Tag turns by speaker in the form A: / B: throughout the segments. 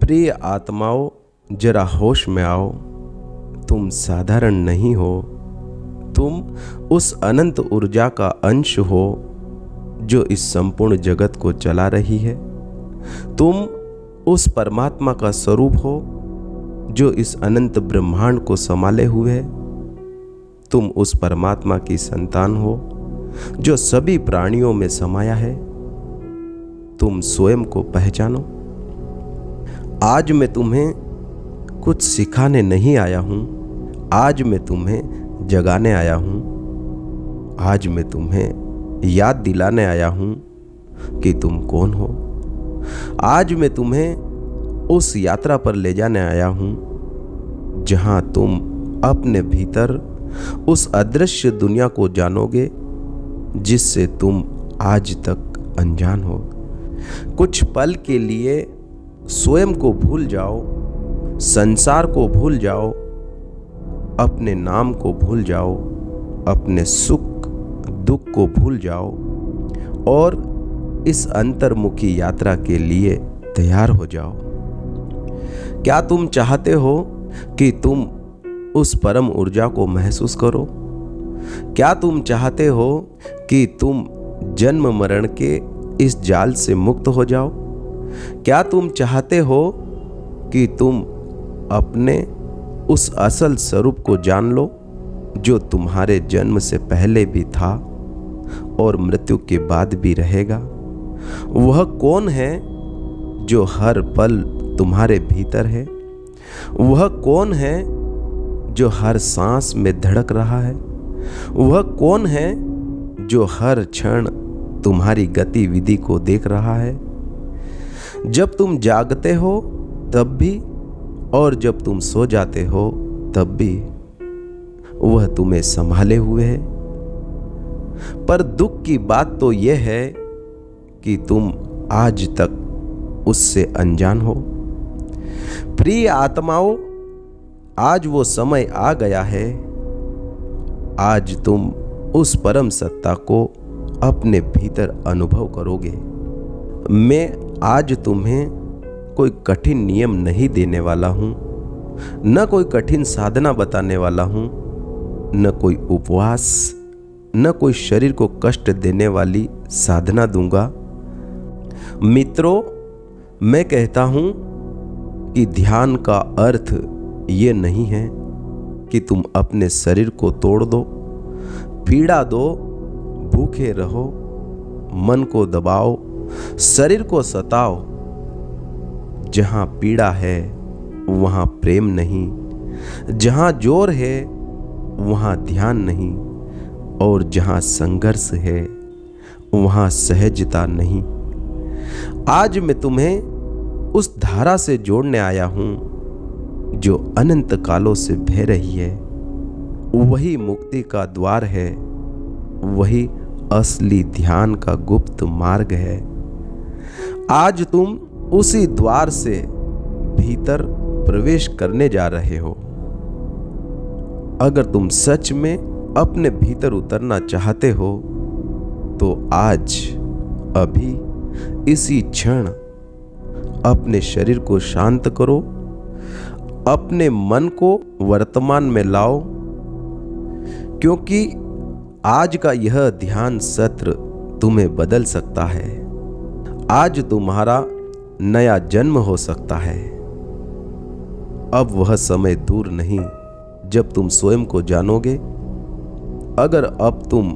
A: प्रिय आत्माओं, जरा होश में आओ। तुम साधारण नहीं हो, तुम उस अनंत ऊर्जा का अंश हो जो इस संपूर्ण जगत को चला रही है। तुम उस परमात्मा का स्वरूप हो जो इस अनंत ब्रह्मांड को संभाले हुए है। तुम उस परमात्मा की संतान हो जो सभी प्राणियों में समाया है। तुम स्वयं को पहचानो। आज मैं तुम्हें कुछ सिखाने नहीं आया हूं, आज मैं तुम्हें जगाने आया हूं। आज मैं तुम्हें याद दिलाने आया हूं कि तुम कौन हो। आज मैं तुम्हें उस यात्रा पर ले जाने आया हूं जहां तुम अपने भीतर उस अदृश्य दुनिया को जानोगे जिससे तुम आज तक अनजान हो। कुछ पल के लिए स्वयं को भूल जाओ, संसार को भूल जाओ, अपने नाम को भूल जाओ, अपने सुख दुख को भूल जाओ और इस अंतर्मुखी यात्रा के लिए तैयार हो जाओ। क्या तुम चाहते हो कि तुम उस परम ऊर्जा को महसूस करो? क्या तुम चाहते हो कि तुम जन्म मरण के इस जाल से मुक्त हो जाओ? क्या तुम चाहते हो कि तुम अपने उस असल स्वरूप को जान लो जो तुम्हारे जन्म से पहले भी था और मृत्यु के बाद भी रहेगा? वह कौन है जो हर पल तुम्हारे भीतर है? वह कौन है जो हर सांस में धड़क रहा है? वह कौन है जो हर क्षण तुम्हारी गतिविधि को देख रहा है? जब तुम जागते हो तब भी और जब तुम सो जाते हो तब भी वह तुम्हें संभाले हुए है। पर दुख की बात तो यह है कि तुम आज तक उससे अनजान हो। प्रिय आत्माओं, आज वो समय आ गया है। आज तुम उस परम सत्ता को अपने भीतर अनुभव करोगे। मैं आज तुम्हें कोई कठिन नियम नहीं देने वाला हूं, न कोई कठिन साधना बताने वाला हूं, न कोई उपवास, न कोई शरीर को कष्ट देने वाली साधना दूंगा। मित्रों, मैं कहता हूं कि ध्यान का अर्थ ये नहीं है कि तुम अपने शरीर को तोड़ दो, पीड़ा दो, भूखे रहो, मन को दबाओ, शरीर को सताओ। जहां पीड़ा है वहां प्रेम नहीं, जहां जोर है वहां ध्यान नहीं, और जहां संघर्ष है वहां सहजता नहीं। आज मैं तुम्हें उस धारा से जोड़ने आया हूं जो अनंत कालों से बह रही है। वही मुक्ति का द्वार है, वही असली ध्यान का गुप्त मार्ग है। आज तुम उसी द्वार से भीतर प्रवेश करने जा रहे हो। अगर तुम सच में अपने भीतर उतरना चाहते हो तो आज अभी इसी क्षण अपने शरीर को शांत करो, अपने मन को वर्तमान में लाओ, क्योंकि आज का यह ध्यान सत्र तुम्हें बदल सकता है। आज तुम्हारा नया जन्म हो सकता है। अब वह समय दूर नहीं जब तुम स्वयं को जानोगे। अगर अब तुम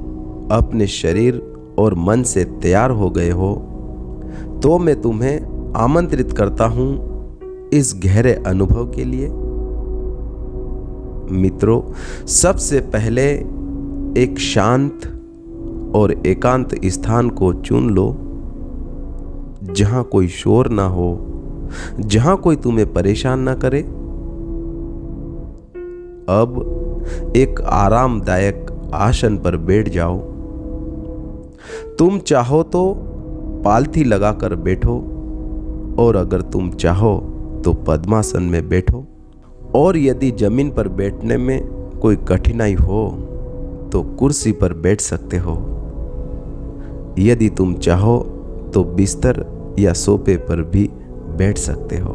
A: अपने शरीर और मन से तैयार हो गए हो तो मैं तुम्हें आमंत्रित करता हूं इस गहरे अनुभव के लिए। मित्रों, सबसे पहले एक शांत और एकांत स्थान को चुन लो जहां कोई शोर ना हो, जहां कोई तुम्हें परेशान ना करे। अब एक आरामदायक आसन पर बैठ जाओ। तुम चाहो तो पालथी लगाकर बैठो और अगर तुम चाहो तो पद्मासन में बैठो, और यदि जमीन पर बैठने में कोई कठिनाई हो तो कुर्सी पर बैठ सकते हो। यदि तुम चाहो तो बिस्तर या सोफे पर भी बैठ सकते हो।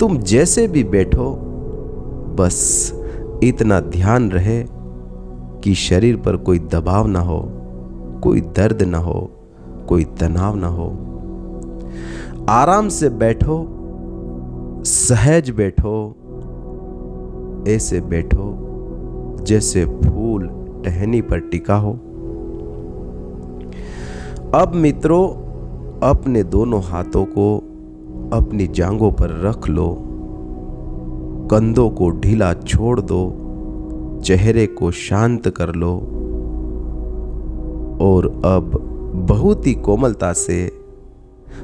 A: तुम जैसे भी बैठो, बस इतना ध्यान रहे कि शरीर पर कोई दबाव ना हो, कोई दर्द ना हो, कोई तनाव ना हो। आराम से बैठो, सहज बैठो, ऐसे बैठो जैसे फूल टहनी पर टिका हो। अब मित्रों, अपने दोनों हाथों को अपनी जांघों पर रख लो, कंधों को ढीला छोड़ दो, चेहरे को शांत कर लो और अब बहुत ही कोमलता से,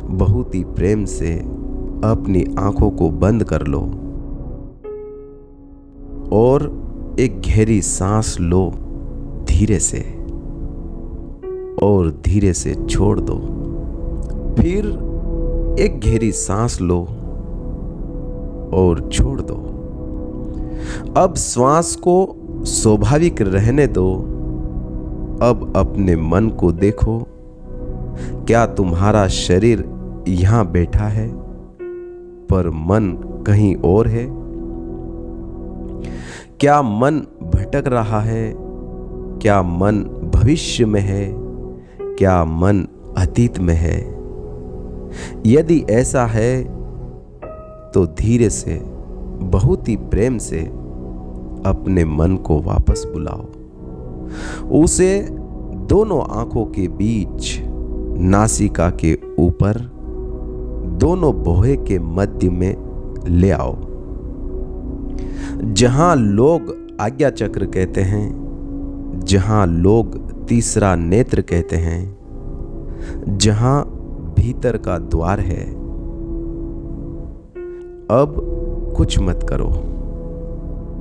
A: बहुत ही प्रेम से अपनी आंखों को बंद कर लो और एक गहरी सांस लो धीरे से और धीरे से छोड़ दो। फिर एक गहरी सांस लो और छोड़ दो। अब श्वास को स्वाभाविक रहने दो। अब अपने मन को देखो, क्या तुम्हारा शरीर यहां बैठा है पर मन कहीं और है? क्या मन भटक रहा है? क्या मन भविष्य में है? क्या मन अतीत में है? यदि ऐसा है तो धीरे से, बहुत ही प्रेम से अपने मन को वापस बुलाओ। उसे दोनों आंखों के बीच, नासिका के ऊपर, दोनों भौहें के मध्य में ले आओ, जहां लोग आज्ञा चक्र कहते हैं, जहां लोग तीसरा नेत्र कहते हैं, जहां भीतर का द्वार है। अब कुछ मत करो,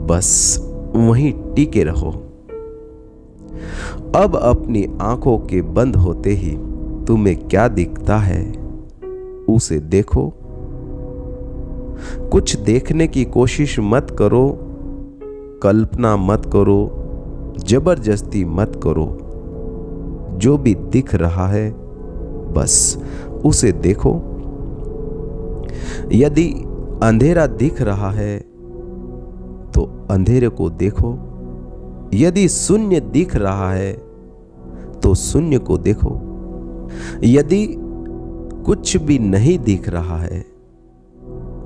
A: बस वहीं टिके रहो। अब अपनी आंखों के बंद होते ही तुम्हें क्या दिखता है उसे देखो। कुछ देखने की कोशिश मत करो, कल्पना मत करो, जबरदस्ती मत करो। जो भी दिख रहा है बस उसे देखो। यदि अंधेरा दिख रहा है तो अंधेरे को देखो। यदि शून्य दिख रहा है तो शून्य को देखो। यदि कुछ भी नहीं दिख रहा है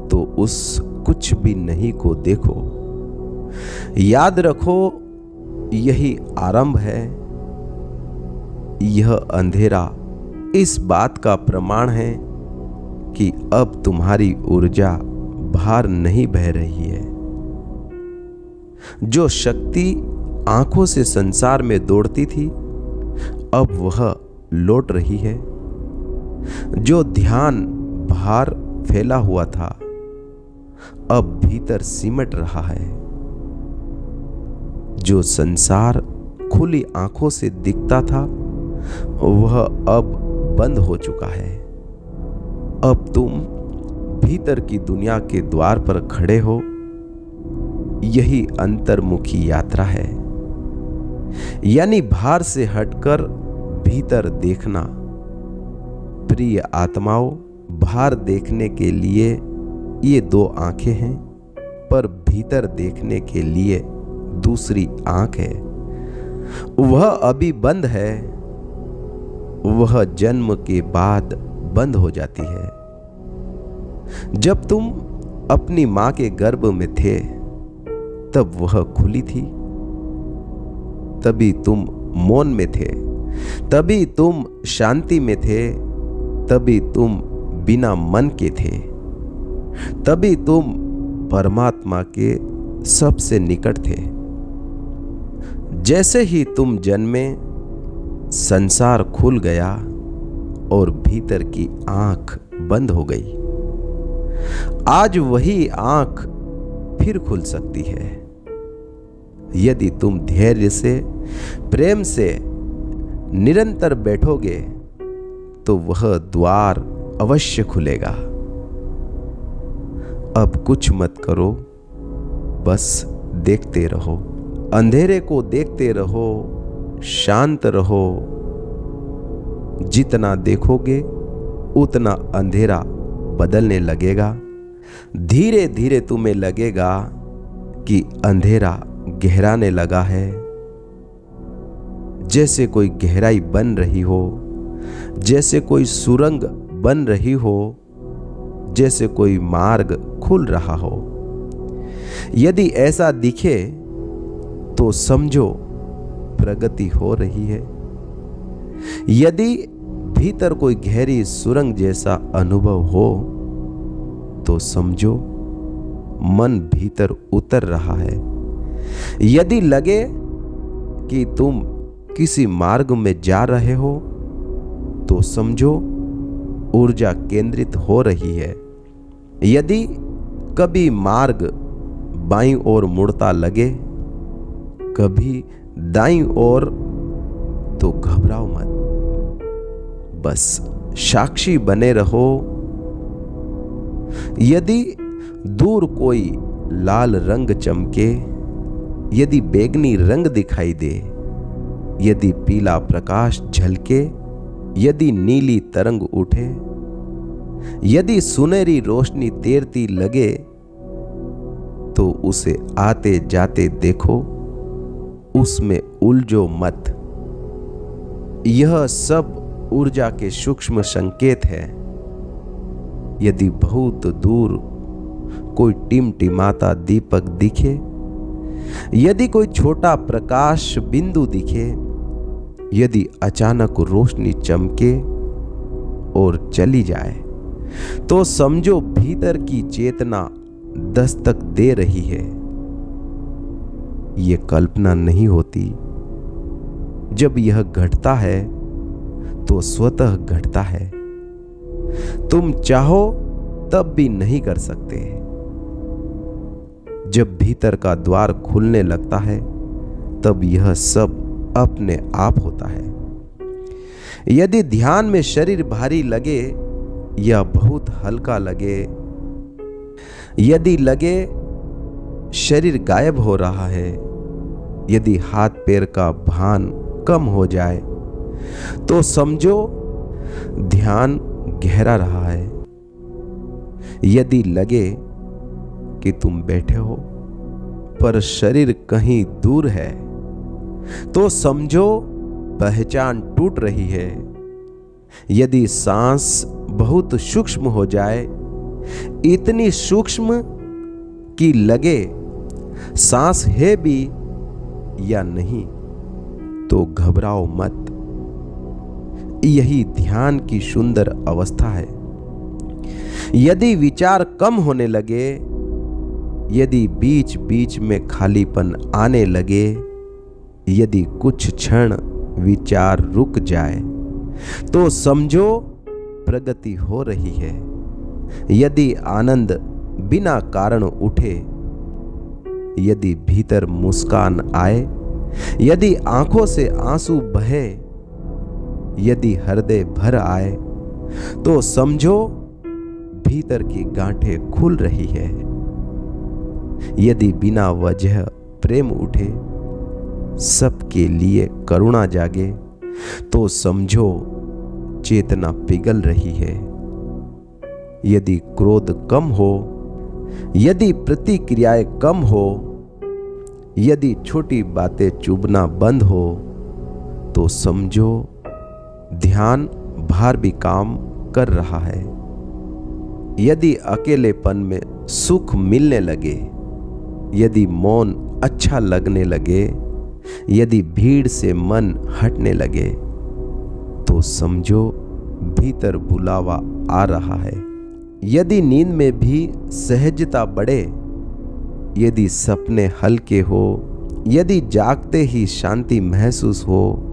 A: तो उस कुछ भी नहीं को देखो। याद रखो, यही आरंभ है। यह अंधेरा इस बात का प्रमाण है कि अब तुम्हारी ऊर्जा बाहर नहीं बह रही है। जो शक्ति आंखों से संसार में दौड़ती थी, अब वह लौट रही है। जो ध्यान बाहर फैला हुआ था, अब भीतर सिमट रहा है। जो संसार खुली आंखों से दिखता था, वह अब बंद हो चुका है। अब तुम भीतर की दुनिया के द्वार पर खड़े हो। यही अंतर्मुखी यात्रा है, यानी बाहर से हटकर भीतर देखना। प्रिय आत्माओं, बाहर देखने के लिए ये दो आंखें हैं, पर भीतर देखने के लिए दूसरी आंख है। वह अभी बंद है, वह जन्म के बाद बंद हो जाती है। जब तुम अपनी मां के गर्भ में थे, तब वह खुली थी। तभी तुम मौन में थे, तभी तुम शांति में थे, तभी तुम बिना मन के थे, तभी तुम परमात्मा के सबसे निकट थे। जैसे ही तुम जन्मे, संसार खुल गया और भीतर की आंख बंद हो गई। आज वही आंख फिर खुल सकती है, यदि तुम धैर्य से, प्रेम से निरंतर बैठोगे तो वह द्वार अवश्य खुलेगा। अब कुछ मत करो, बस देखते रहो। अंधेरे को देखते रहो, शांत रहो। जितना देखोगे उतना अंधेरा बदलने लगेगा, धीरे धीरे तुम्हें लगेगा कि अंधेरा गहराने लगा है, जैसे कोई गहराई बन रही हो, जैसे कोई सुरंग बन रही हो, जैसे कोई मार्ग खुल रहा हो। यदि ऐसा दिखे तो समझो प्रगति हो रही है। यदि भीतर कोई गहरी सुरंग जैसा अनुभव हो तो समझो मन भीतर उतर रहा है। यदि लगे कि तुम किसी मार्ग में जा रहे हो तो समझो ऊर्जा केंद्रित हो रही है। यदि कभी मार्ग बाईं ओर मुड़ता लगे, कभी दाईं ओर, तो घबराओ मत, बस साक्षी बने रहो। यदि दूर कोई लाल रंग चमके, यदि बैगनी रंग दिखाई दे, यदि पीला प्रकाश झलके, यदि नीली तरंग उठे, यदि सुनहरी रोशनी तैरती लगे, तो उसे आते जाते देखो, उसमें उलझो मत। यह सब ऊर्जा के सूक्ष्म संकेत है। यदि बहुत दूर कोई टिमटिमाता दीपक दिखे, यदि कोई छोटा प्रकाश बिंदु दिखे, यदि अचानक रोशनी चमके और चली जाए, तो समझो भीतर की चेतना दस्तक दे रही है। ये कल्पना नहीं होती। जब यह घटता है तो स्वतः घटता है। तुम चाहो तब भी नहीं कर सकते। जब भीतर का द्वार खुलने लगता है तब यह सब अपने आप होता है। यदि ध्यान में शरीर भारी लगे या बहुत हल्का लगे, यदि लगे शरीर गायब हो रहा है, यदि हाथ पैर का भान कम हो जाए, तो समझो ध्यान गहरा रहा है। यदि लगे कि तुम बैठे हो पर शरीर कहीं दूर है, तो समझो पहचान टूट रही है। यदि सांस बहुत सूक्ष्म हो जाए, इतनी सूक्ष्म कि लगे सांस है भी या नहीं, तो घबराओ मत। यही ध्यान की सुंदर अवस्था है। यदि विचार कम होने लगे, यदि बीच बीच में खालीपन आने लगे, यदि कुछ क्षण विचार रुक जाए, तो समझो प्रगति हो रही है। यदि आनंद बिना कारण उठे, यदि भीतर मुस्कान आए, यदि आंखों से आंसू बहे, यदि हृदय भर आए, तो समझो भीतर की गांठें खुल रही है। यदि बिना वजह प्रेम उठे, सबके लिए करुणा जागे, तो समझो चेतना पिघल रही है। यदि क्रोध कम हो, यदि प्रतिक्रियाएं कम हो, यदि छोटी बातें चुभना बंद हो, तो समझो ध्यान बाहर भी काम कर रहा है। यदि अकेलेपन में सुख मिलने लगे, यदि मौन अच्छा लगने लगे, यदि भीड़ से मन हटने लगे, तो समझो भीतर बुलावा आ रहा है। यदि नींद में भी सहजता बढ़े, यदि सपने हल्के हो, यदि जागते ही शांति महसूस हो,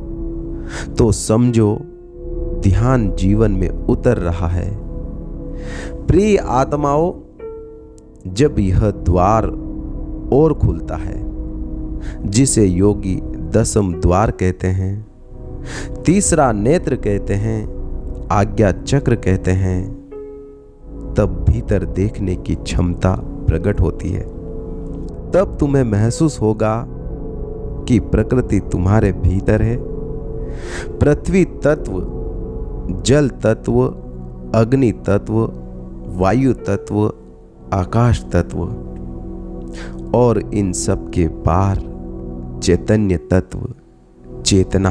A: तो समझो ध्यान जीवन में उतर रहा है। प्रिय आत्माओं, जब यह द्वार और खुलता है, जिसे योगी दसम द्वार कहते हैं, तीसरा नेत्र कहते हैं, आज्ञा चक्र कहते हैं, तब भीतर देखने की क्षमता प्रकट होती है। तब तुम्हें महसूस होगा कि प्रकृति तुम्हारे भीतर है। पृथ्वी तत्व, जल तत्व, अग्नि तत्व, वायु तत्व, आकाश तत्व और इन सब के पार चैतन्य तत्व चेतना।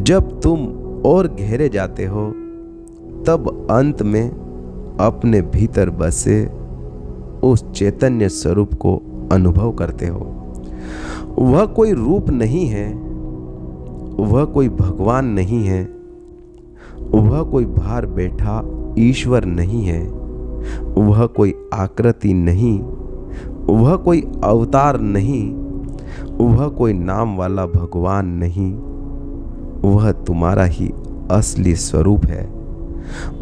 A: जब तुम और गहरे जाते हो तब अंत में अपने भीतर बसे उस चैतन्य स्वरूप को अनुभव करते हो। वह कोई रूप नहीं है, वह कोई भगवान नहीं है, वह कोई बाहर बैठा ईश्वर नहीं है, वह कोई आकृति नहीं, वह कोई अवतार नहीं, वह कोई नाम वाला भगवान नहीं। वह तुम्हारा ही असली स्वरूप है।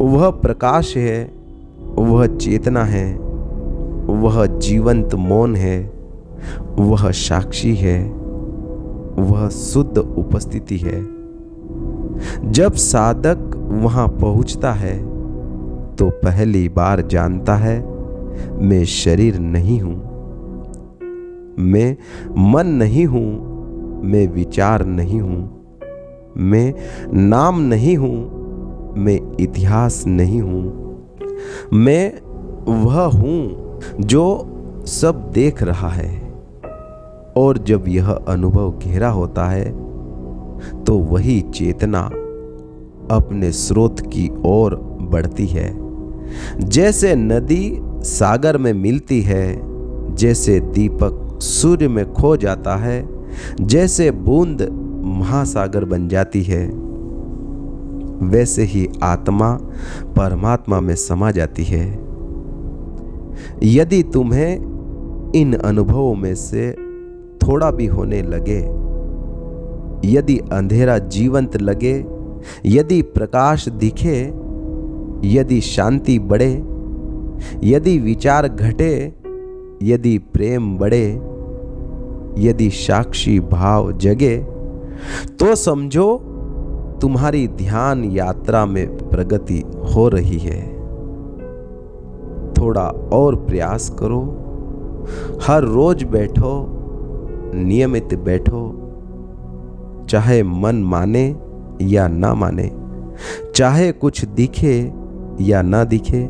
A: वह प्रकाश है, वह चेतना है, वह जीवंत मौन है, वह साक्षी है, वह शुद्ध उपस्थिति है। जब साधक वहां पहुंचता है तो पहली बार जानता है मैं शरीर नहीं हूं, मैं मन नहीं हूं, मैं विचार नहीं हूं, मैं नाम नहीं हूं, मैं इतिहास नहीं हूं, मैं वह हूं जो सब देख रहा है। और जब यह अनुभव गहरा होता है तो वही चेतना अपने स्रोत की ओर बढ़ती है। जैसे नदी सागर में मिलती है, जैसे दीपक सूर्य में खो जाता है, जैसे बूंद महासागर बन जाती है, वैसे ही आत्मा परमात्मा में समा जाती है। यदि तुम्हें इन अनुभवों में से थोड़ा भी होने लगे, यदि अंधेरा जीवंत लगे, यदि प्रकाश दिखे, यदि शांति बढ़े, यदि विचार घटे, यदि प्रेम बढ़े, यदि साक्षी भाव जगे, तो समझो तुम्हारी ध्यान यात्रा में प्रगति हो रही है। थोड़ा और प्रयास करो, हर रोज बैठो, नियमित बैठो, चाहे मन माने या ना माने, चाहे कुछ दिखे या ना दिखे,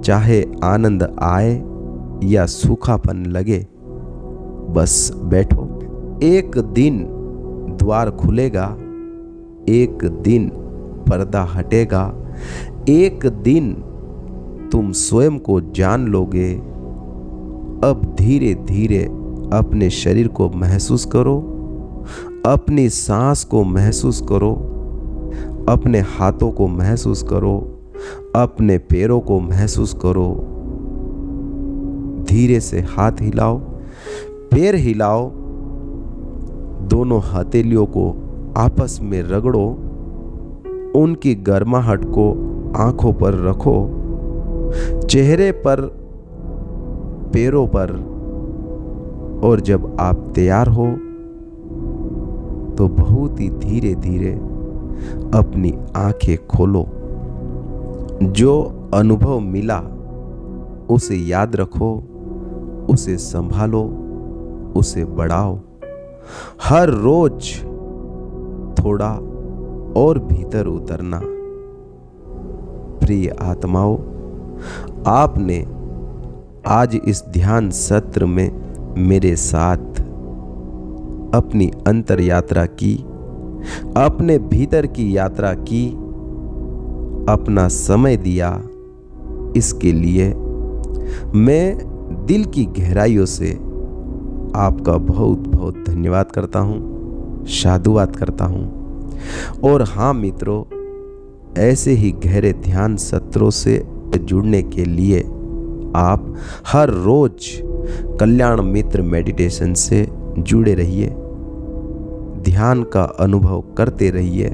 A: चाहे आनंद आए या सूखापन लगे, बस बैठो। एक दिन द्वार खुलेगा, एक दिन पर्दा हटेगा, एक दिन तुम स्वयं को जान लोगे। अब धीरे धीरे अपने शरीर को महसूस करो, अपनी सांस को महसूस करो, अपने हाथों को महसूस करो, अपने पैरों को महसूस करो। धीरे से हाथ हिलाओ, पैर हिलाओ, दोनों हथेलियों को आपस में रगड़ो, उनकी गर्माहट को आंखों पर रखो, चेहरे पर, पैरों पर। और जब आप तैयार हो तो बहुत ही धीरे धीरे अपनी आंखें खोलो। जो अनुभव मिला उसे याद रखो, उसे संभालो, उसे बढ़ाओ। हर रोज थोड़ा और भीतर उतरना। प्रिय आत्माओं, आपने आज इस ध्यान सत्र में मेरे साथ अपनी अंतर यात्रा की, अपने भीतर की यात्रा की, अपना समय दिया। इसके लिए मैं दिल की गहराइयों से आपका बहुत बहुत धन्यवाद करता हूँ, साधुवाद करता हूँ। और हाँ मित्रों, ऐसे ही गहरे ध्यान सत्रों से जुड़ने के लिए आप हर रोज कल्याण मित्र मेडिटेशन से जुड़े रहिए, ध्यान का अनुभव करते रहिए,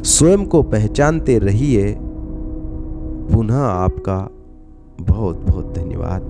A: स्वयं को पहचानते रहिए। पुनः आपका बहुत बहुत धन्यवाद।